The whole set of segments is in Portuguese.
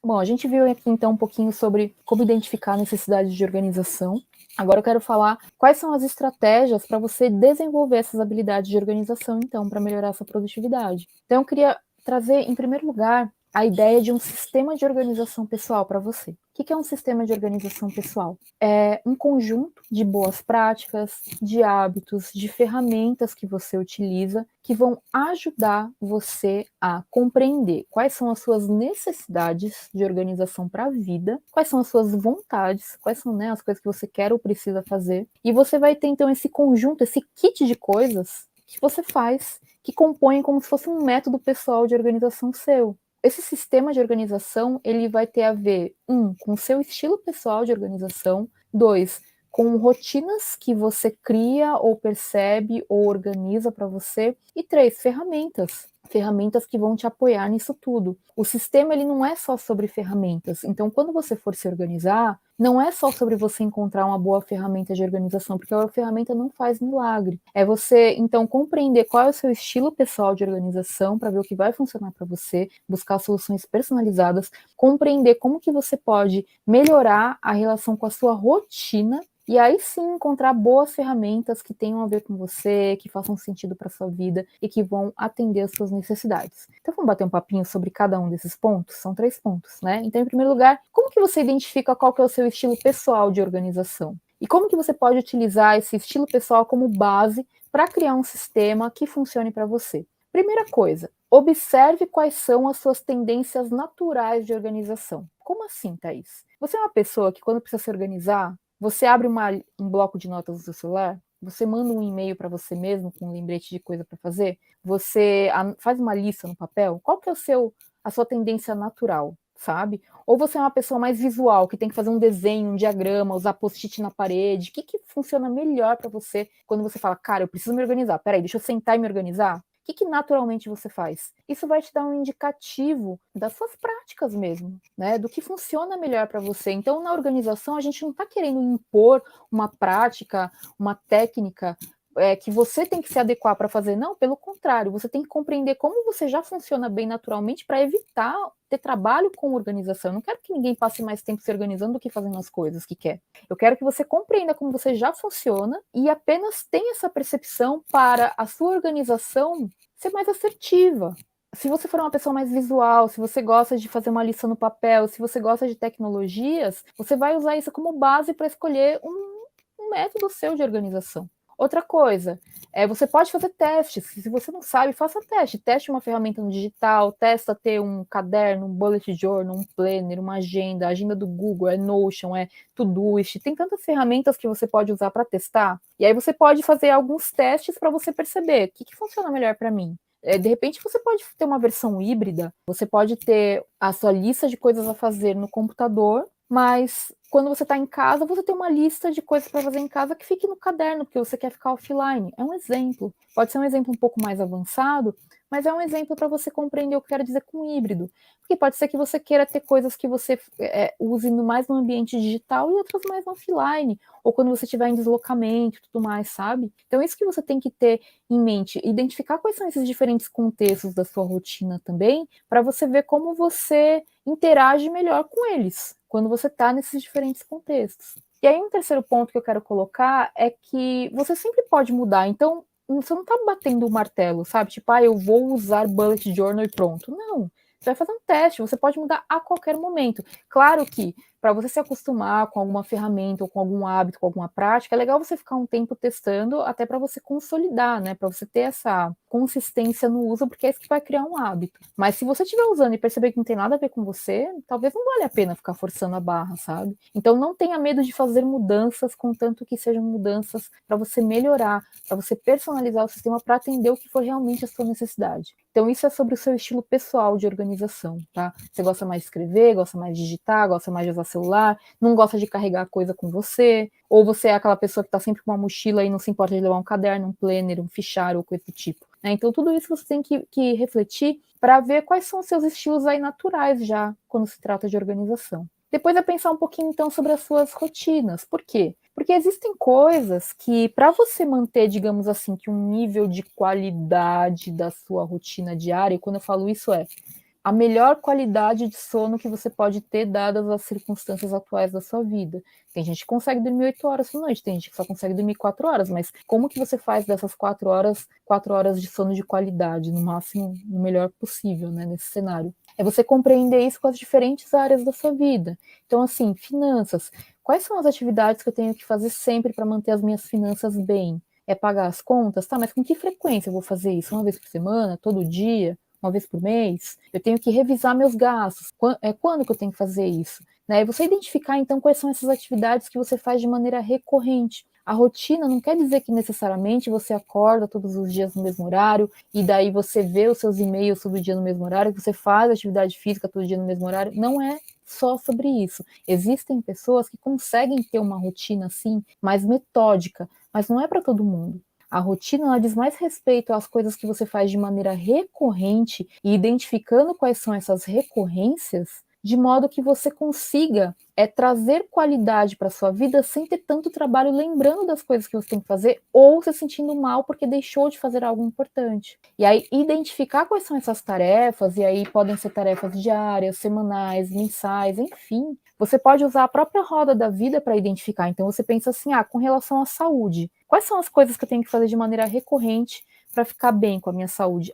Bom, a gente viu aqui então um pouquinho sobre como identificar necessidades de organização. Agora eu quero falar quais são as estratégias para você desenvolver essas habilidades de organização, então, para melhorar a sua produtividade. Então, eu queria trazer, em primeiro lugar, a ideia de um sistema de organização pessoal para você. O que é um sistema de organização pessoal? É um conjunto de boas práticas, de hábitos, de ferramentas que você utiliza que vão ajudar você a compreender quais são as suas necessidades de organização para a vida, quais são as suas vontades, quais são, né, as coisas que você quer ou precisa fazer. E você vai ter então esse conjunto, esse kit de coisas que você faz, que compõem como se fosse um método pessoal de organização seu. Esse sistema de organização, ele vai ter a ver, com o seu estilo pessoal de organização, 2, com rotinas que você cria ou percebe ou organiza para você, e 3, ferramentas que vão te apoiar nisso tudo. O sistema, ele não é só sobre ferramentas, então quando você for se organizar, não é só sobre você encontrar uma boa ferramenta de organização, porque a ferramenta não faz milagre. É você, então, compreender qual é o seu estilo pessoal de organização para ver o que vai funcionar para você, buscar soluções personalizadas, compreender como que você pode melhorar a relação com a sua rotina, e aí sim encontrar boas ferramentas que tenham a ver com você, que façam sentido para sua vida e que vão atender as suas necessidades. Então vamos bater um papinho sobre cada um desses pontos? São 3 pontos, né? Então, em primeiro lugar, como que você identifica qual que é o seu estilo pessoal de organização? E como que você pode utilizar esse estilo pessoal como base para criar um sistema que funcione para você? Primeira coisa, observe quais são as suas tendências naturais de organização. Como assim, Thaís? Você é uma pessoa que, quando precisa se organizar, você abre um bloco de notas no seu celular, você manda um e-mail para você mesmo com um lembrete de coisa para fazer, você faz uma lista no papel. Qual que é a sua tendência natural, sabe? Ou você é uma pessoa mais visual, que tem que fazer um desenho, um diagrama, usar post-it na parede. O que funciona melhor para você quando você fala, cara, eu preciso me organizar. Peraí, deixa eu sentar e me organizar? O que naturalmente você faz? Isso vai te dar um indicativo das suas práticas mesmo, né? Do que funciona melhor para você. Então, na organização, a gente não está querendo impor uma prática, uma técnica que você tem que se adequar para fazer. Não, pelo contrário, você tem que compreender como você já funciona bem naturalmente para evitar ter trabalho com organização. Eu não quero que ninguém passe mais tempo se organizando do que fazendo as coisas que quer. Eu quero que você compreenda como você já funciona e apenas tenha essa percepção para a sua organização ser mais assertiva. Se você for uma pessoa mais visual, se você gosta de fazer uma lista no papel, se você gosta de tecnologias, você vai usar isso como base para escolher um método seu de organização. Outra coisa, você pode fazer testes. Se você não sabe, faça teste. Teste uma ferramenta no digital, testa ter um caderno, um bullet journal, um planner, uma agenda, a agenda do Google, Notion, Todoist. Tem tantas ferramentas que você pode usar para testar. E aí você pode fazer alguns testes para você perceber o que funciona melhor para mim. De repente você pode ter uma versão híbrida, você pode ter a sua lista de coisas a fazer no computador, mas quando você está em casa, você tem uma lista de coisas para fazer em casa que fique no caderno, porque você quer ficar offline. É um exemplo. Pode ser um exemplo um pouco mais avançado, mas é um exemplo para você compreender o que eu quero dizer com híbrido. Porque pode ser que você queira ter coisas que você use mais no ambiente digital e outras mais no offline, ou quando você estiver em deslocamento e tudo mais, sabe? Então, isso que você tem que ter em mente, identificar quais são esses diferentes contextos da sua rotina também, para você ver como você interage melhor com eles, quando você está nesses diferentes contextos. E aí, um terceiro ponto que eu quero colocar é que você sempre pode mudar. Então, você não está batendo o martelo, sabe? Tipo, eu vou usar bullet journal e pronto. Não. Você vai fazer um teste, você pode mudar a qualquer momento. Claro que, para você se acostumar com alguma ferramenta ou com algum hábito, com alguma prática, é legal você ficar um tempo testando, até para você consolidar, né? Para você ter essa consistência no uso, porque é isso que vai criar um hábito. Mas se você estiver usando e perceber que não tem nada a ver com você, talvez não valha a pena ficar forçando a barra, sabe? Então não tenha medo de fazer mudanças, contanto que sejam mudanças para você melhorar, para você personalizar o sistema para atender o que for realmente a sua necessidade. Então isso é sobre o seu estilo pessoal de organização, tá? Você gosta mais de escrever, gosta mais de digitar, gosta mais de usar celular, não gosta de carregar coisa com você, ou você é aquela pessoa que está sempre com uma mochila e não se importa de levar um caderno, um planner, um fichário ou coisa do tipo. Então, tudo isso você tem que refletir para ver quais são os seus estilos aí naturais já, quando se trata de organização. Depois é pensar um pouquinho, então, sobre as suas rotinas. Por quê? Porque existem coisas que, para você manter, digamos assim, que um nível de qualidade da sua rotina diária, e quando eu falo isso a melhor qualidade de sono que você pode ter, dadas as circunstâncias atuais da sua vida. Tem gente que consegue dormir 8 horas por noite, tem gente que só consegue dormir 4 horas, mas como que você faz dessas 4 horas de sono de qualidade, no máximo, no melhor possível, né, nesse cenário? É você compreender isso com as diferentes áreas da sua vida. Então, assim, finanças. Quais são as atividades que eu tenho que fazer sempre para manter as minhas finanças bem? É pagar as contas? Tá, mas com que frequência eu vou fazer isso? Uma vez por semana? Todo dia? Uma vez por mês? Eu tenho que revisar meus gastos. Quando que eu tenho que fazer isso? Né? E você identificar, então, quais são essas atividades que você faz de maneira recorrente. A rotina não quer dizer que necessariamente você acorda todos os dias no mesmo horário e daí você vê os seus e-mails todo dia no mesmo horário, que você faz atividade física todo dia no mesmo horário. Não é só sobre isso. Existem pessoas que conseguem ter uma rotina assim, mais metódica, mas não é para todo mundo. A rotina ela diz mais respeito às coisas que você faz de maneira recorrente e identificando quais são essas recorrências, de modo que você consiga trazer qualidade para sua vida sem ter tanto trabalho lembrando das coisas que você tem que fazer ou se sentindo mal porque deixou de fazer algo importante. E aí identificar quais são essas tarefas, e aí podem ser tarefas diárias, semanais, mensais, enfim. Você pode usar a própria roda da vida para identificar. Então você pensa assim, com relação à saúde, quais são as coisas que eu tenho que fazer de maneira recorrente para ficar bem com a minha saúde?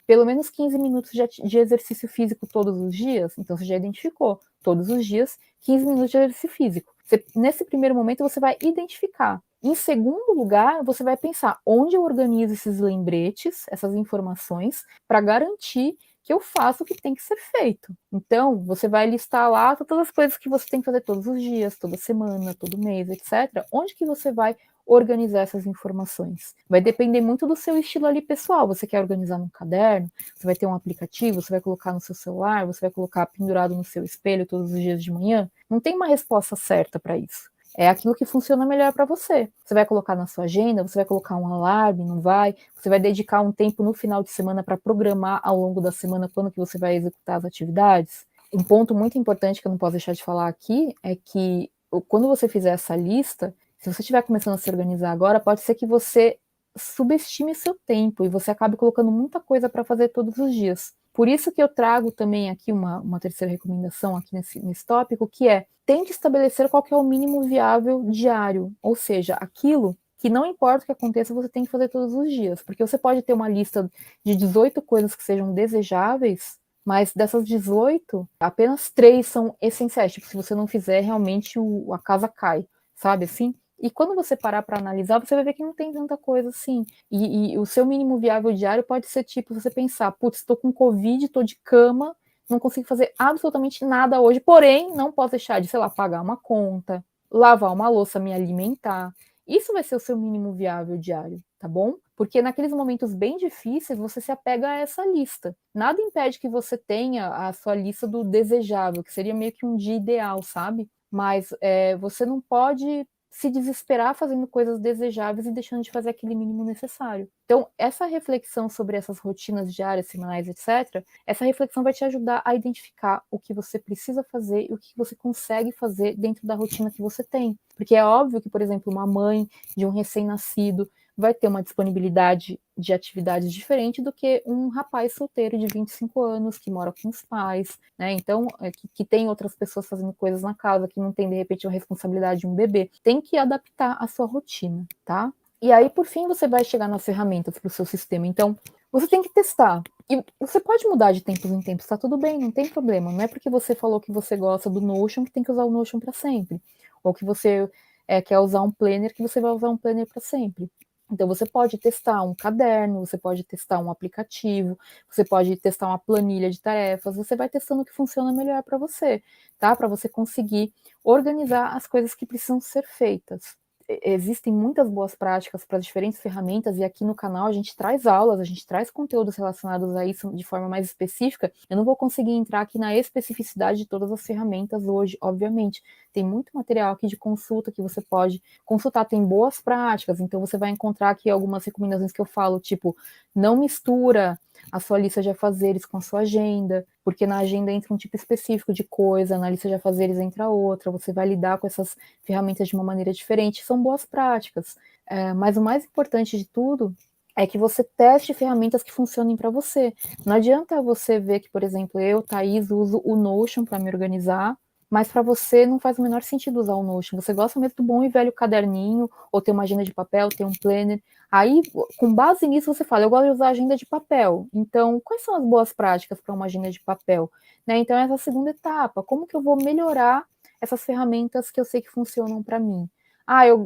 Pelo menos 15 minutos de exercício físico todos os dias. Então você já identificou, todos os dias, 15 minutos de exercício físico. Nesse primeiro momento você vai identificar. Em segundo lugar, você vai pensar onde eu organizo esses lembretes, essas informações, para garantir que eu faço o que tem que ser feito. Então, você vai listar lá todas as coisas que você tem que fazer todos os dias, toda semana, todo mês, etc. Onde que você vai organizar essas informações? Vai depender muito do seu estilo ali pessoal. Você quer organizar num caderno? Você vai ter um aplicativo? Você vai colocar no seu celular? Você vai colocar pendurado no seu espelho todos os dias de manhã? Não tem uma resposta certa para isso. É aquilo que funciona melhor para você. Você vai colocar na sua agenda, você vai colocar um alarme, não vai? Você vai dedicar um tempo no final de semana para programar ao longo da semana quando que você vai executar as atividades? Um ponto muito importante que eu não posso deixar de falar aqui é que quando você fizer essa lista, se você estiver começando a se organizar agora, pode ser que você subestime seu tempo e você acabe colocando muita coisa para fazer todos os dias. Por isso que eu trago também aqui uma terceira recomendação aqui nesse tópico, que é tente estabelecer qual que é o mínimo viável diário, ou seja, aquilo que não importa o que aconteça, você tem que fazer todos os dias, porque você pode ter uma lista de 18 coisas que sejam desejáveis, mas dessas 18, apenas 3 são essenciais, tipo, se você não fizer, realmente a casa cai, sabe assim? E quando você parar para analisar, você vai ver que não tem tanta coisa assim. E o seu mínimo viável diário pode ser tipo, você pensar, putz, estou com Covid, estou de cama, não consigo fazer absolutamente nada hoje, porém, não posso deixar de, sei lá, pagar uma conta, lavar uma louça, me alimentar. Isso vai ser o seu mínimo viável diário, tá bom? Porque naqueles momentos bem difíceis, você se apega a essa lista. Nada impede que você tenha a sua lista do desejável, que seria meio que um dia ideal, sabe? Mas você não pode se desesperar fazendo coisas desejáveis e deixando de fazer aquele mínimo necessário. Então, essa reflexão sobre essas rotinas diárias, semanais, etc., essa reflexão vai te ajudar a identificar o que você precisa fazer e o que você consegue fazer dentro da rotina que você tem. Porque é óbvio que, por exemplo, uma mãe de um recém-nascido vai ter uma disponibilidade de atividades diferente do que um rapaz solteiro de 25 anos que mora com os pais, né? Então, que tem outras pessoas fazendo coisas na casa, que não tem, de repente, a responsabilidade de um bebê. Tem que adaptar a sua rotina, tá? E aí, por fim, você vai chegar nas ferramentas para o seu sistema. Então, você tem que testar. E você pode mudar de tempos em tempos, tá tudo bem, não tem problema. Não é porque você falou que você gosta do Notion que tem que usar o Notion para sempre. Ou que você quer usar um planner que você vai usar um planner para sempre. Então, você pode testar um caderno, você pode testar um aplicativo, você pode testar uma planilha de tarefas, você vai testando o que funciona melhor para você, tá? Para você conseguir organizar as coisas que precisam ser feitas. Existem muitas boas práticas para diferentes ferramentas e aqui no canal a gente traz aulas, a gente traz conteúdos relacionados a isso de forma mais específica. Eu não vou conseguir entrar aqui na especificidade de todas as ferramentas hoje, obviamente. Tem muito material aqui de consulta que você pode consultar, tem boas práticas, então você vai encontrar aqui algumas recomendações que eu falo, tipo, não mistura a sua lista de afazeres com a sua agenda, porque na agenda entra um tipo específico de coisa, na lista de afazeres entra outra, você vai lidar com essas ferramentas de uma maneira diferente, são boas práticas, mas o mais importante de tudo é que você teste ferramentas que funcionem para você. Não adianta você ver que, por exemplo, eu, Thaís, uso o Notion para me organizar, mas para você não faz o menor sentido usar o Notion. Você gosta mesmo do bom e velho caderninho, ou ter uma agenda de papel, ter um planner. Aí, com base nisso, você fala, eu gosto de usar agenda de papel. Então, quais são as boas práticas para uma agenda de papel? Né? Então, essa é a segunda etapa. Como que eu vou melhorar essas ferramentas que eu sei que funcionam para mim?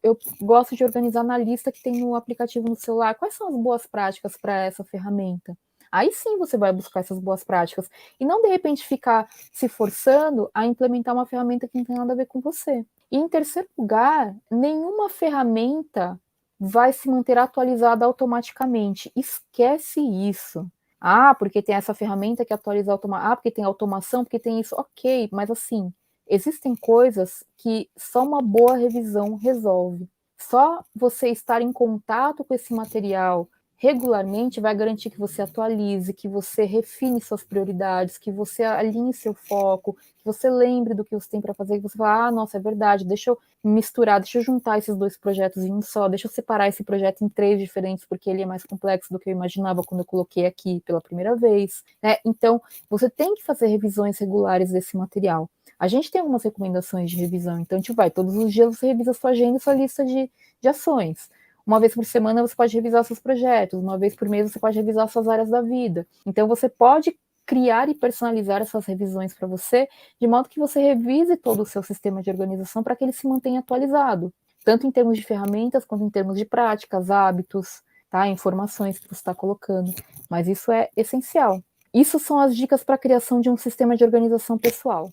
Eu gosto de organizar na lista que tem no aplicativo no celular. Quais são as boas práticas para essa ferramenta? Aí sim você vai buscar essas boas práticas. E não, de repente, ficar se forçando a implementar uma ferramenta que não tem nada a ver com você. E, em terceiro lugar, nenhuma ferramenta vai se manter atualizada automaticamente. Esquece isso. Porque tem essa ferramenta que atualiza automaticamente. Porque tem automação, porque tem isso. Ok, mas assim, existem coisas que só uma boa revisão resolve. Só você estar em contato com esse material regularmente vai garantir que você atualize, que você refine suas prioridades, que você alinhe seu foco, que você lembre do que você tem para fazer, que você fala, nossa, é verdade, deixa eu misturar, deixa eu juntar esses dois projetos em um só, deixa eu separar esse projeto em 3 diferentes, porque ele é mais complexo do que eu imaginava quando eu coloquei aqui pela primeira vez. Né? Então, você tem que fazer revisões regulares desse material. A gente tem algumas recomendações de revisão, então a gente vai, todos os dias você revisa a sua agenda e sua lista de ações. Uma vez por semana você pode revisar seus projetos, uma vez por mês você pode revisar suas áreas da vida. Então você pode criar e personalizar essas revisões para você, de modo que você revise todo o seu sistema de organização para que ele se mantenha atualizado, tanto em termos de ferramentas, quanto em termos de práticas, hábitos, tá? Informações que você está colocando. Mas isso é essencial. Isso são as dicas para a criação de um sistema de organização pessoal.